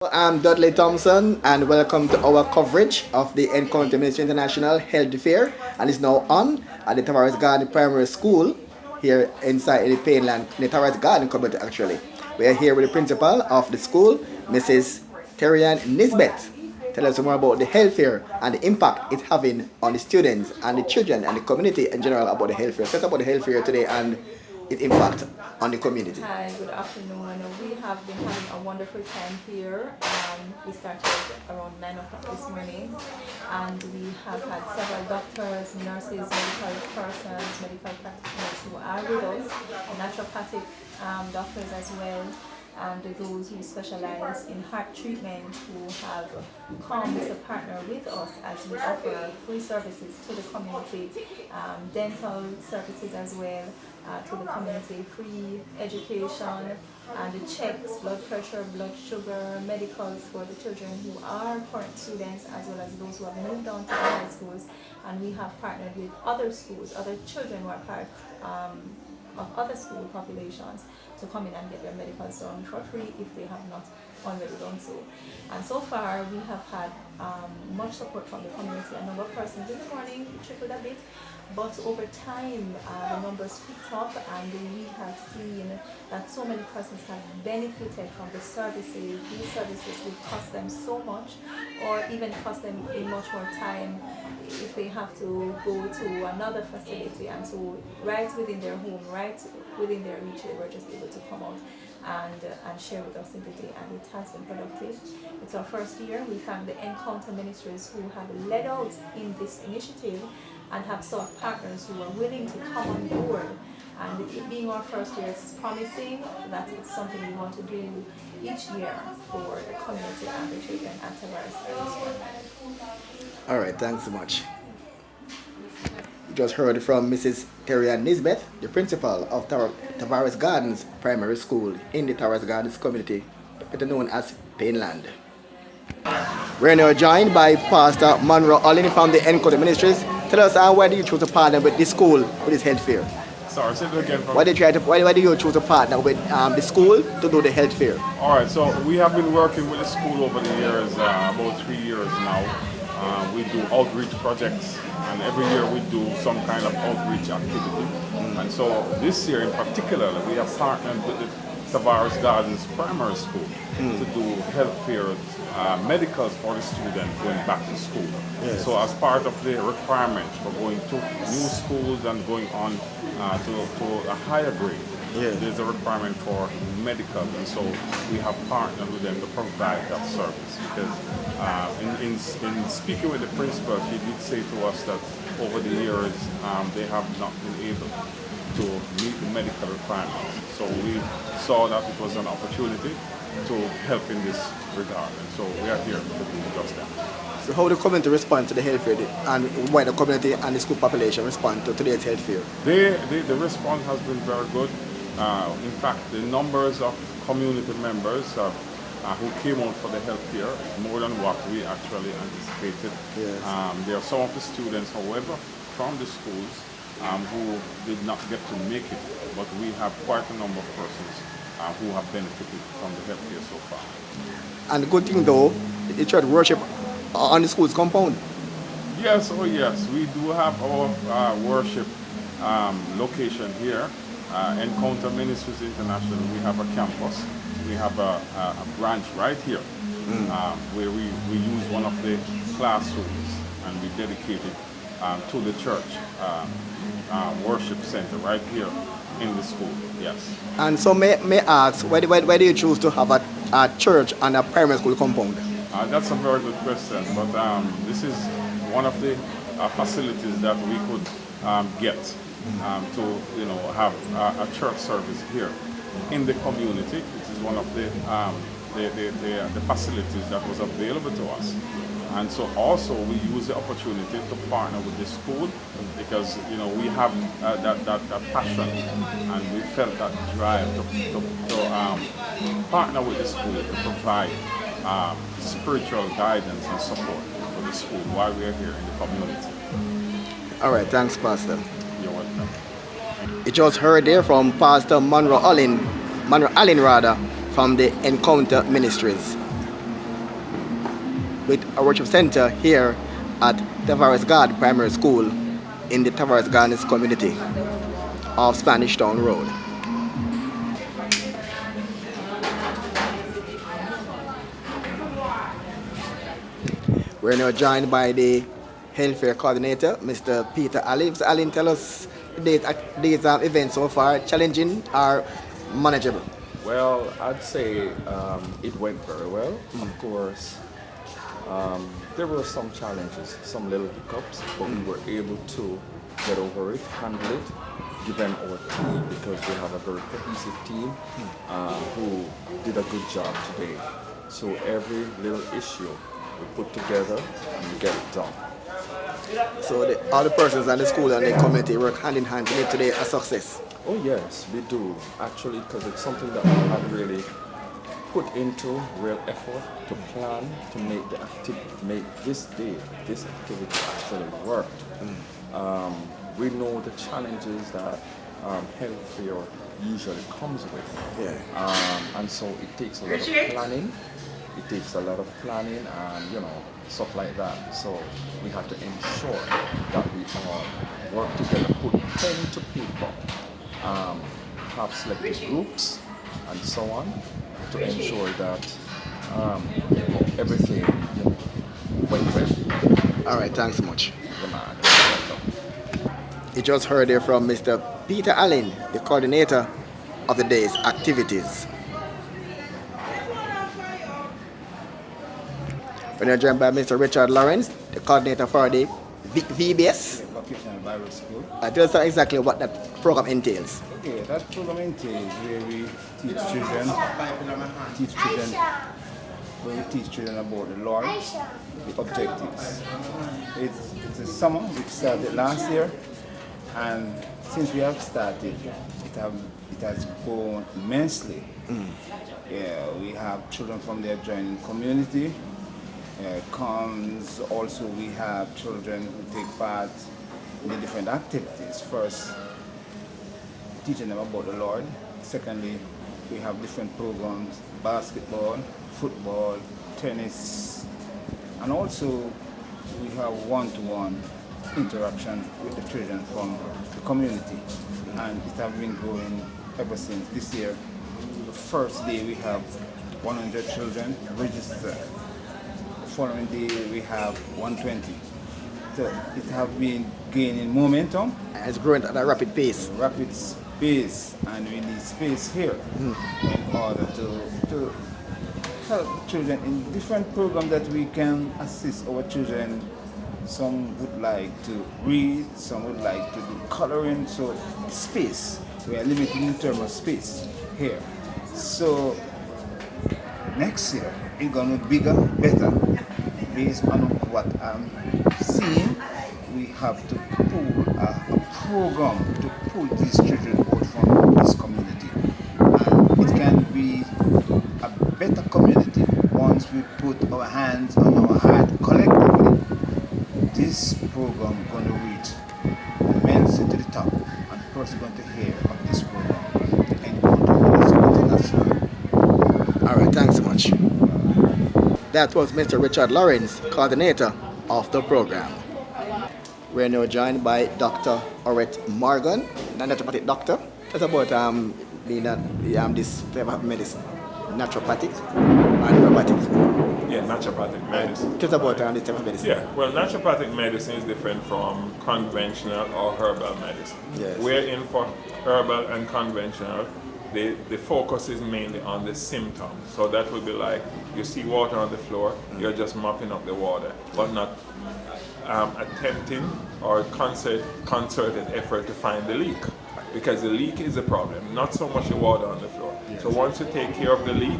I'm Dudley Thompson, and welcome to our coverage of the Encounter Ministry International Health Fair, and it's now on at the Tavares Garden Primary School here inside the Painland, the Tavares Garden community actually. We are here with the principal of the school, Mrs. Terian Nisbet. Tell us more about the health fair and the impact it's having on the students and the children and the community in general about the health fair. Tell us about the health fair today and its impact on the community. Hi, good afternoon. We have been having a wonderful time here. We started around 9 o'clock this morning, and we have had several doctors, nurses, medical persons, medical practitioners who are with us, naturopathic doctors as well, and those who specialize in heart treatment who have come to partner with us as we offer free services to the community, dental services as well to the community, free education and the checks, blood pressure, blood sugar, medicals for the children who are current students as well as those who have moved on to high schools. And we have partnered with other schools, other children who are part of other school populations to come in and get their medicals done for free if they have not already done so. And so far we have had much support from the community. A number of persons in the morning trickled a bit, but over time the numbers picked up, and we have seen that so many persons have benefited from the services. These services will cost them so much, or even cost them in much more time if they have to go to another facility. And so right within their home, right within their reach, they were just able to come out and share with us in the day, and it has been productive. It's our first year. We thank the Encounter Ministries who have led out in this initiative and have sought partners who are willing to come on board. And it being our first year, it's promising that it's something we want to do each year for the community and the children at Tavares. All right, thanks so much. You just heard from Mrs. Terian Nisbet, the principal of Tavares Gardens Primary School in the Tavares Gardens community, better known as Painland. We're now joined by Pastor Monroe Olin from the Encounter Ministries. Tell us why did you choose to partner with this school with this health fair? Sorry, say it again. Why did you choose to partner with the school to do the health fair? All right, so we have been working with the school over the years, about 3 years now. We do outreach projects, and every year we do some kind of outreach activity. And so this year in particular, we have partnered with the Tavares Gardens Primary School to do health fairs, medicals for the students going back to school. Yes. So as part of the requirement for going to new schools and going on to a higher grade, there's a requirement for medical, and so we have partnered with them to provide that service. Because in speaking with the principal, he did say to us that over the years they have not been able to meet the medical requirements. So we saw that it was an opportunity to help in this regard, and so we are here to do just that. So how the community respond to the health fair, and why the community and the school population respond to today's health fair? The response has been very good. In fact, the numbers of community members who came out for the health fair is more than what we actually anticipated. Yes. There are some of the students, however, from the schools who did not get to make it, but we have quite a number of persons who have benefited from the health fair so far. And the good thing though, the church worship on the school's compound. Yes, oh yes, we do have our worship location here. Encounter Ministries International, we have a campus. We have a branch right here where we use one of the classrooms, and we dedicate it to the church worship center right here in the school, yes. And so may I ask, why do you choose to have a church and a primary school compound? That's a very good question, but this is one of the facilities that we could get to have a church service here in the community. It is one of the facilities that was available to us. And so also we use the opportunity to partner with the school because we have that passion, and we felt that drive to partner with the school to provide spiritual guidance and support for the school while we are here in the community. All right, thanks, Pastor. You're welcome. You just heard there from Pastor Monroe Allen from the Encounter Ministries. with a worship center here at Tavares Garden Primary School in the Tavares Gardens community of Spanish Town Road. We're now joined by the health fair coordinator, Mr. Peter Allen. Mr. Allen, tell us these events so far, challenging or manageable? Well, I'd say it went very well. Of course, there were some challenges, some little hiccups, but we were able to get over it, handle it, given our team, because we have a very cohesive team who did a good job today. So every little issue we put together and we get it done. So all the persons in the school and the community work hand in hand to make today a success. Oh yes, we do. Actually, because it's something that we have really put into real effort to plan to make the activity, make this day, this activity actually work. We know the challenges that health fair usually comes with. Yeah. And so it takes a lot of planning. It takes a lot of planning and, you know, stuff like that. So we have to ensure that we all work together, put pen to paper, have selected groups and so on to ensure that everything went well. All right, thanks so much. The man. You just heard there from Mr. Peter Allen, the coordinator of the day's activities. We're now joined by Mr. Richard Lawrence, the coordinator for the VBS. Vocational Bible School. Tell us exactly what that program entails. Okay, that program entails where we teach children, about the Lord, the objectives. It's a summer which started last year, and since we have started, it has grown immensely. Yeah, we have children from the adjoining community. Also we have children who take part in the different activities. First, teaching them about the Lord. Secondly, we have different programs, basketball, football, tennis, and also we have one-to-one interaction with the children from the community. And it has been growing ever since. This year, the first day we have 100 children registered. Following day we have 120. So it has been gaining momentum. It's growing at a rapid pace. Rapid space, and we need space here in order to help children in different programs that we can assist our children. Some would like to read, some would like to do coloring, so space. We are limited in terms of space here. So next year it's gonna be bigger, better. Based on what I'm seeing, we have to pull a program to pull these children out from this community. And it can be a better community once we put our hands on our heart collectively. This program is going to reach immensely to the top, and the person going to hear of this program and go to international. All right, thanks so much. That was Mr. Richard Lawrence, coordinator of the program. We're now joined by Dr. Orette Morgan, a naturopathic doctor. Tell us about being this type of medicine, naturopathic and homeopathic. Yeah, naturopathic medicine. Tell us about this type of medicine. Yeah, well, naturopathic medicine is different from conventional or herbal medicine. Yes. Wherein for herbal and conventional, the focus is mainly on the symptoms. So that would be like, you see water on the floor, you're just mopping up the water, but not attempting or concerted effort to find the leak. Because the leak is a problem, not so much the water on the floor. Yes. So once you take care of the leak,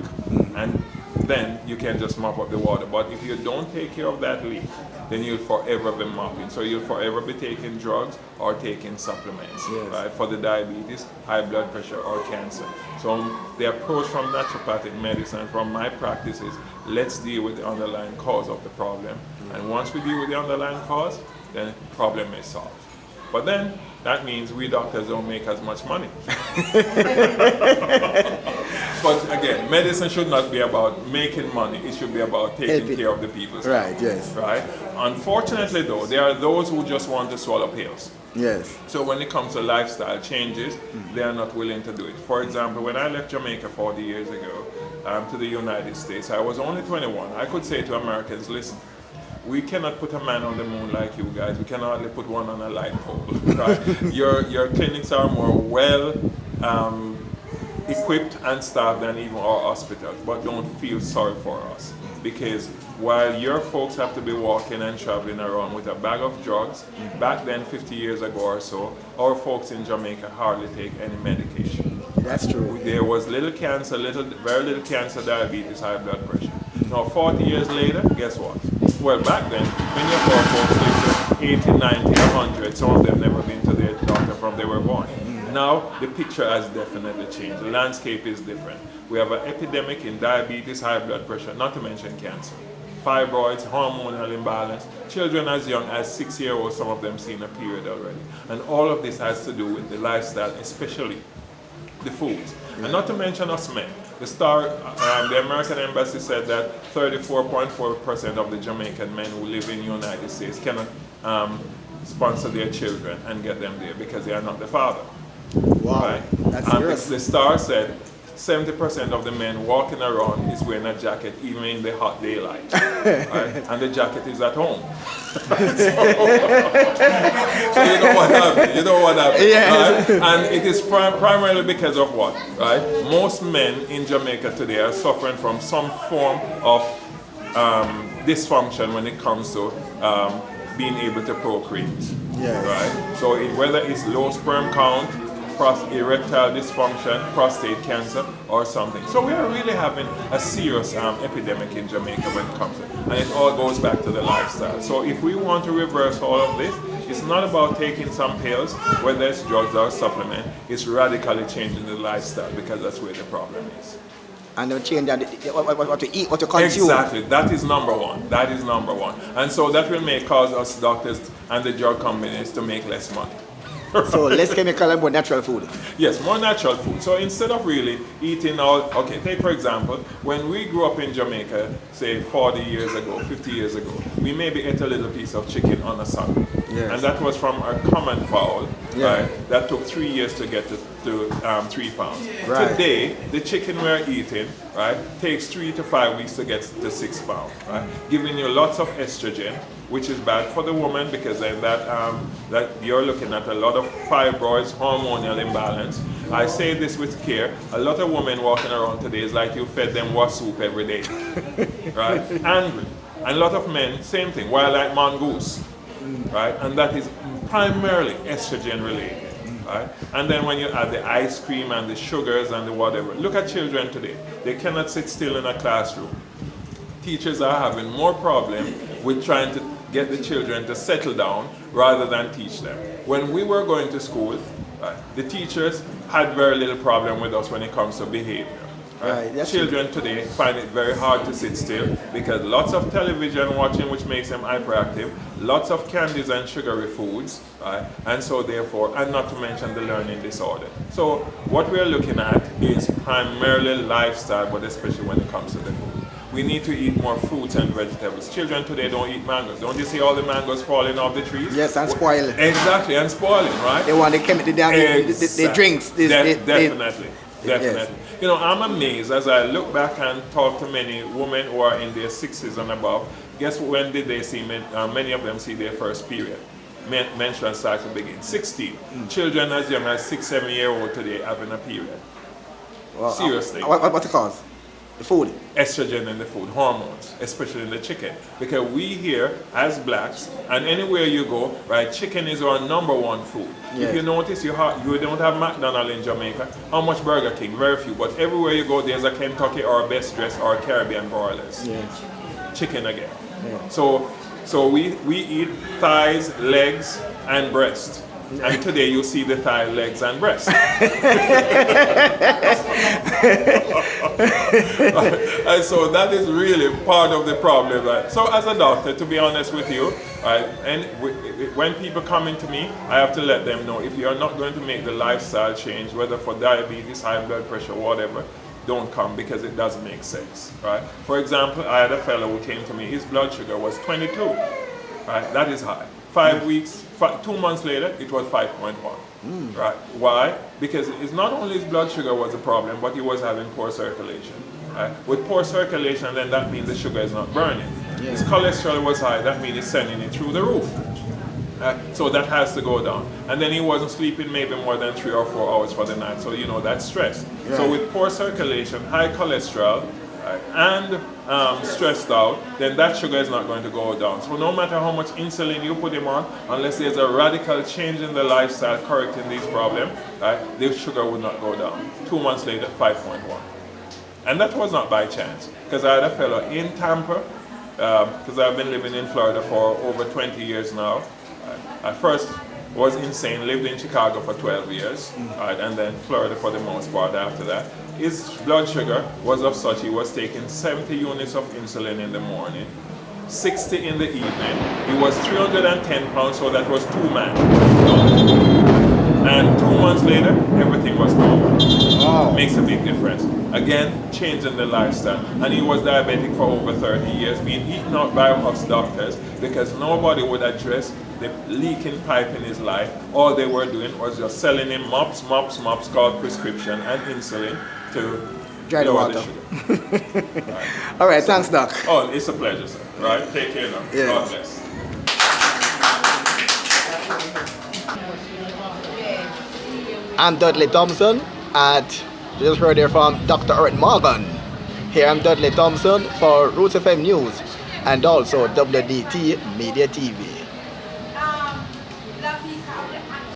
and then you can just mop up the water. But if you don't take care of that leak, then you'll forever be mopping. So you'll forever be taking drugs or taking supplements, yes, right, for the diabetes, high blood pressure, or cancer. So the approach from naturopathic medicine, from my practice, is let's deal with the underlying cause of the problem. And once we deal with the underlying cause, then the problem is solved. But then that means we doctors don't make as much money. But again, medicine should not be about making money. It should be about taking Help it. care of the people's Right, health, yes. right? Unfortunately, though, there are those who just want to swallow pills. Yes. So when it comes to lifestyle changes, they are not willing to do it. For example, when I left Jamaica 40 years ago to the United States, I was only 21. I could say to Americans, listen, we cannot put a man on the moon like you guys. We can hardly put one on a light pole. Right? Your clinics are more well equipped and staffed than even our hospitals, but don't feel sorry for us. Because while your folks have to be walking and traveling around with a bag of drugs, back then 50 years ago or so, our folks in Jamaica hardly take any medication. That's true. There was little cancer, very little cancer, diabetes, high blood pressure. Now 40 years later, guess what? Well, back then, many of our folks lived to 80, 90, 100. Some of them never been to their doctor from they were born. Now, the picture has definitely changed. The landscape is different. We have an epidemic in diabetes, high blood pressure, not to mention cancer. Fibroids, hormonal imbalance, children as young as 6-year-olds, some of them seen a period already. And all of this has to do with the lifestyle, especially the foods. And not to mention us men. The American embassy said that 34.4% of the Jamaican men who live in the United States cannot sponsor their children and get them there because they are not the father. Wow. Right? That's And serious. the Star said 70% of the men walking around is wearing a jacket even in the hot daylight. Right? And the jacket is at home. So you know what happened. Yes. Right? And it is primarily because of what? Right? Most men in Jamaica today are suffering from some form of dysfunction when it comes to being able to procreate. Yes. Right? So whether it's low sperm count, erectile dysfunction, prostate cancer, or something. So we are really having a serious epidemic in Jamaica when it comes to it. And it all goes back to the lifestyle. So if we want to reverse all of this, it's not about taking some pills, whether it's drugs or supplement, it's radically changing the lifestyle because that's where the problem is. And they'll change that, what to eat, what to consume. Exactly, that is number one. That is number one. And so that will cause us doctors and the drug companies to make less money. So less chemical and more natural food. Yes, more natural food. So instead of really eating all, okay, take for example, when we grew up in Jamaica, say 40 years ago, 50 years ago, we maybe ate a little piece of chicken on a Sunday. Yes. And that was from a common fowl, Yeah. right? That took 3 years to get to 3 pounds. Right. Today, the chicken we're eating, right, takes 3 to 5 weeks to get to 6 pounds, right? Giving you lots of estrogen, which is bad for the woman because then that you're looking at a lot of fibroids, hormonal imbalance. I say this with care. A lot of women walking around today is like you fed them what soup every day, right? Angry. And a lot of men, same thing, wild like mongoose, right? And that is primarily estrogen related. Right? And then when you add the ice cream and the sugars and the whatever, look at children today. They cannot sit still in a classroom. Teachers are having more problem with trying to get the children to settle down rather than teach them. When we were going to school, the teachers had very little problem with us when it comes to behavior. Right, that's Children today find it very hard to sit still because lots of television watching, which makes them hyperactive, lots of candies and sugary foods, right? And so therefore, and not to mention the learning disorder. So what we're looking at is primarily lifestyle, but especially when it comes to the food. We need to eat more fruits and vegetables. Children today don't eat mangoes. Don't you see all the mangoes falling off the trees? Yes, and spoiling. Exactly, and spoiling, right? They want the drinks. Definitely. Yes. You know, I'm amazed as I look back and talk to many women who are in their 60s and above. Guess when did they see, many of them see their first period? Menstrual cycle begin. 16. Children as young as 6, 7-year-old today having a period. Well, Seriously. What's the cause? The food. Estrogen in the food, hormones, especially in the chicken. Because we here, as blacks, and anywhere you go, right, chicken is our #1 food. Yeah. If you notice, you don't have McDonald's in Jamaica. How much Burger King? Very few. But everywhere you go, there's a Kentucky or Best Dress or Caribbean broilers. Yeah. Chicken again. Yeah. So we eat thighs, legs, and breast. And today you see the thigh, legs, and breast. And so that is really part of the problem. Right? So as a doctor, to be honest with you, right, and when people come into me, I have to let them know if you are not going to make the lifestyle change, whether for diabetes, high blood pressure, whatever, don't come because it doesn't make sense, right? For example, I had a fellow who came to me, his blood sugar was 22, right? That is high. 2 months later, it was 5.1, right? Why? Because it's not only his blood sugar was a problem, but he was having poor circulation. Right? With poor circulation, then that means the sugar is not burning. His cholesterol was high, that means it's sending it through the roof. So that has to go down. And then he wasn't sleeping maybe more than 3 or 4 hours for the night. So, that's stress. Yeah. So with poor circulation, high cholesterol, and stressed out, then that sugar is not going to go down. So no matter how much insulin you put him on, unless there's a radical change in the lifestyle correcting these problems, the sugar would not go down. 2 months later, 5.1. And that was not by chance, because I had a fellow in Tampa, because I've been living in Florida for over 20 years now. I first was insane, lived in Chicago for 12 years, and then Florida for the most part after that. His blood sugar was of such, he was taking 70 units of insulin in the morning, 60 in the evening. He was 310 pounds, so that was 2 men. And 2 months later, everything was normal. Wow. Makes a big difference. Again, changing the lifestyle. And he was diabetic for over 30 years, being eaten out by us doctors because nobody would address the leaking pipe in his life. All they were doing was just selling him mops called prescription and insulin to Dry the lower water. sugar. Right. All right, thanks, Doc. Oh, it's a pleasure, sir. Right? Take care now. Yeah. God bless. I'm Dudley Thompson, and you just heard there from Dr. Eric Morgan. Here I'm Dudley Thompson for Roots FM News and also WDT Media TV.